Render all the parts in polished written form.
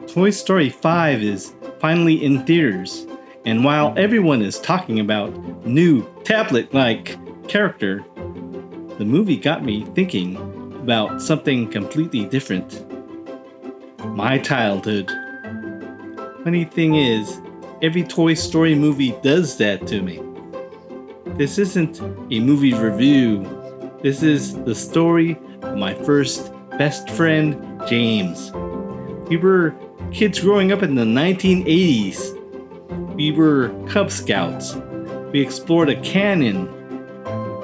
Toy Story 5 is finally in theaters, and while everyone is talking about new tablet-like character, the movie got me thinking about something completely different. My childhood. Funny thing is, every Toy Story movie does that to me. This isn't a movie review. This is the story of my first best friend, James. We were kids growing up in the 1980s. We were Cub Scouts. We explored a canyon,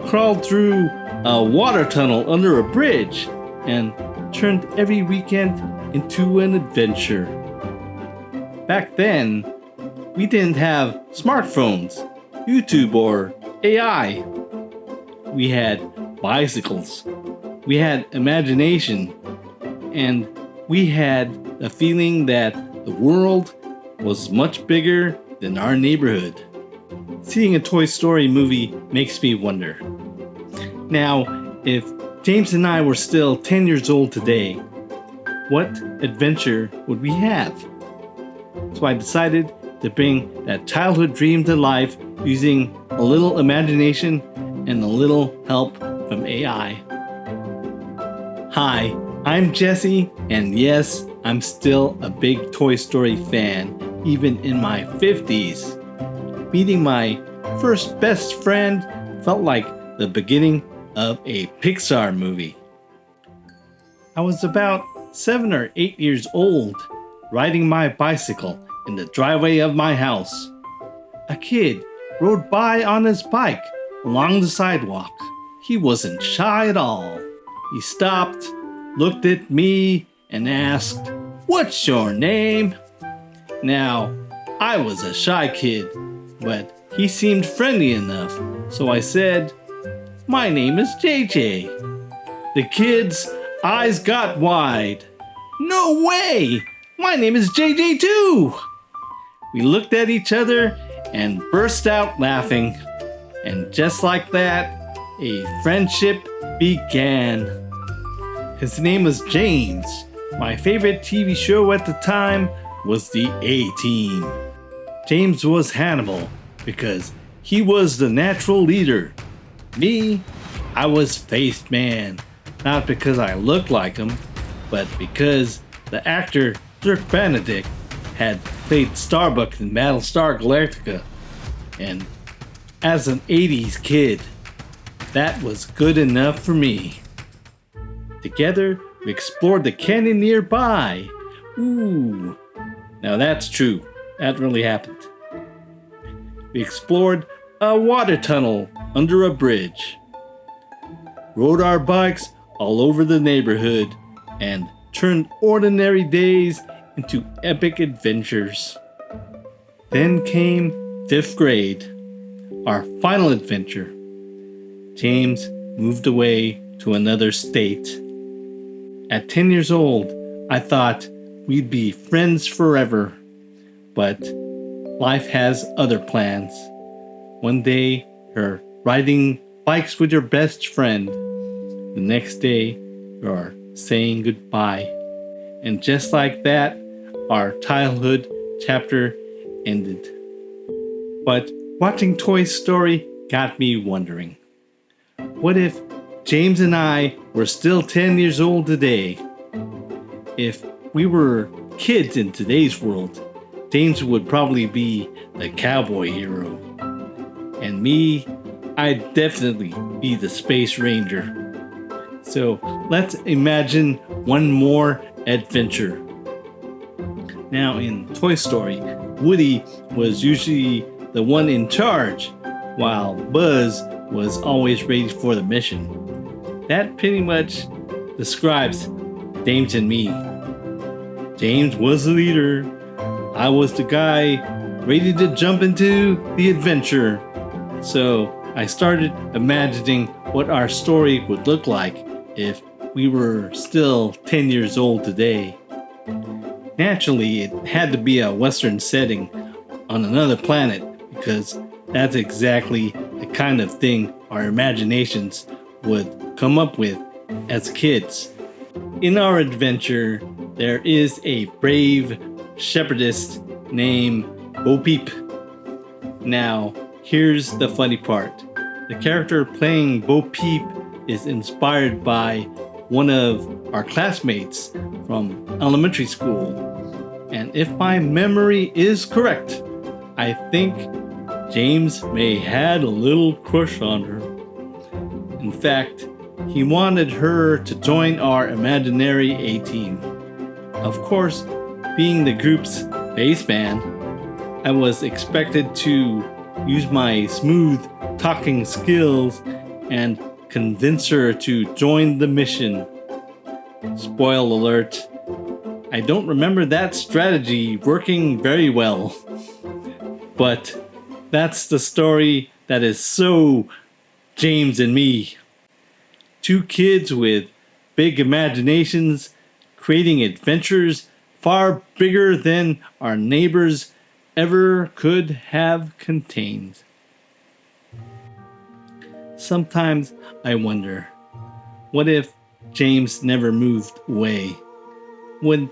crawled through a water tunnel under a bridge, and turned every weekend into an adventure. Back then, we didn't have smartphones, YouTube, or AI. We had bicycles. We had imagination. And we had the feeling that the world was much bigger than our neighborhood. Seeing a Toy Story movie makes me wonder. Now, if James and I were still 10 years old today, what adventure would we have? So I decided to bring that childhood dream to life using a little imagination and a little help from AI. Hi, I'm Jesse, and yes, I'm still a big Toy Story fan, even in my 50s. Meeting my first best friend felt like the beginning of a Pixar movie. I was about 7 or 8 years old, riding my bicycle in the driveway of my house. A kid rode by on his bike along the sidewalk. He wasn't shy at all. He stopped, looked at me, and asked, "What's your name?" Now, I was a shy kid, but he seemed friendly enough, so I said, "My name is JJ." The kid's eyes got wide. "No way! My name is JJ too!" We looked at each other and burst out laughing. And just like that, a friendship began. His name was James. My favorite TV show at the time was the A-Team. James was Hannibal because he was the natural leader. Me, I was Faith Man, not because I looked like him, but because the actor Dirk Benedict had played Starbuck in Battlestar Galactica, and as an 80s kid, that was good enough for me. Together, we explored the canyon nearby. Ooh, now that's true. That really happened. We explored a water tunnel under a bridge, rode our bikes all over the neighborhood, and turned ordinary days into epic adventures. Then came 5th grade, our final adventure. James moved away to another state. At 10 years old, I thought we'd be friends forever, but life has other plans. One day, you're riding bikes with your best friend. The next day, you're saying goodbye. And just like that, our childhood chapter ended. But watching Toy Story got me wondering, what if James and I were still 10 years old today? If we were kids in today's world, James would probably be the cowboy hero. And me, I'd definitely be the Space Ranger. So let's imagine one more adventure. Now in Toy Story, Woody was usually the one in charge, while Buzz was always ready for the mission. That pretty much describes James and me. James was the leader. I was the guy ready to jump into the adventure. So I started imagining what our story would look like if we were still 10 years old today. Naturally, it had to be a Western setting on another planet because that's exactly the kind of thing our imaginations would come up with as kids. In our adventure, there is a brave shepherdess named Bo Peep. Now, here's the funny part. The character playing Bo Peep is inspired by one of our classmates from elementary school. And if my memory is correct, I think James may had a little crush on her. In fact, he wanted her to join our imaginary A-team. Of course, being the group's bass man, I was expected to use my smooth talking skills and convince her to join the mission. Spoil alert, I don't remember that strategy working very well. But that's the story that is so James and me. Two kids with big imaginations creating adventures far bigger than our neighbors ever could have contained. Sometimes I wonder, what if James never moved away? Would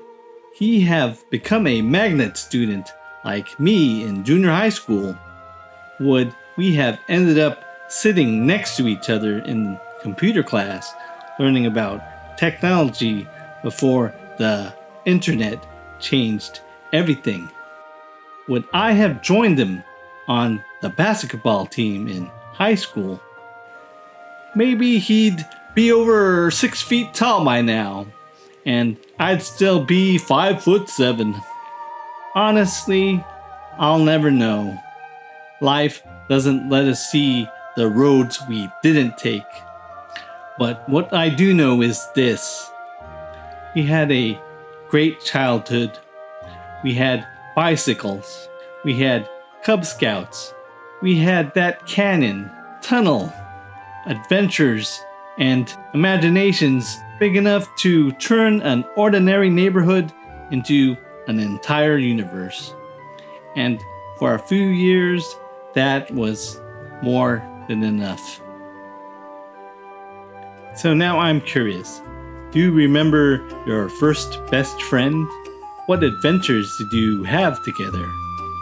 he have become a magnet student like me in junior high school? Would we have ended up sitting next to each other in computer class, learning about technology before the internet changed everything? Would I have joined him on the basketball team in high school? Maybe he'd be over 6 feet tall by now, and I'd still be 5'7". Honestly, I'll never know. Life doesn't let us see the roads we didn't take. But what I do know is this. We had a great childhood. We had bicycles. We had Cub Scouts. We had that cannon, tunnel, adventures, and imaginations big enough to turn an ordinary neighborhood into an entire universe. And for a few years, that was more than enough. So now I'm curious. Do you remember your first best friend? What adventures did you have together?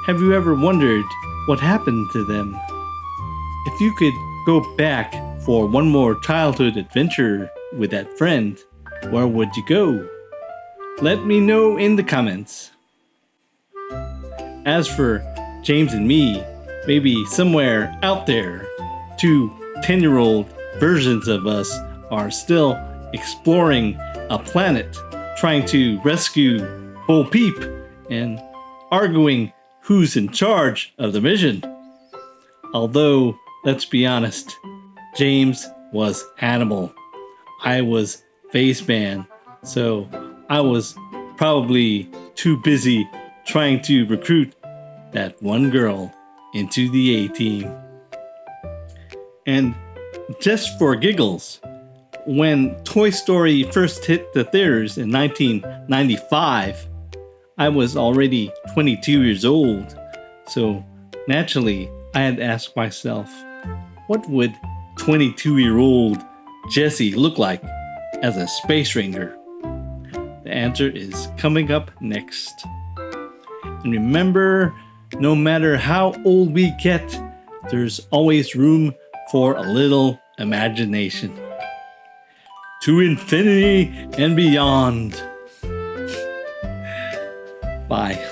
Have you ever wondered what happened to them? If you could go back for one more childhood adventure with that friend, where would you go? Let me know in the comments. As for James and me, maybe somewhere out there, two 10-year-old versions of us are still exploring a planet, trying to rescue Bo Peep and arguing who's in charge of the mission. Although, let's be honest, James was animal. I was face man, so I was probably too busy trying to recruit that one girl into the A-team. And just for giggles, when Toy Story first hit the theaters in 1995, I was already 22 years old, so naturally I had asked myself, what would 22-year-old Jesse look like as a space ranger? The answer is coming up next. And remember, no matter how old we get, there's always room for a little imagination. To infinity and beyond. Bye.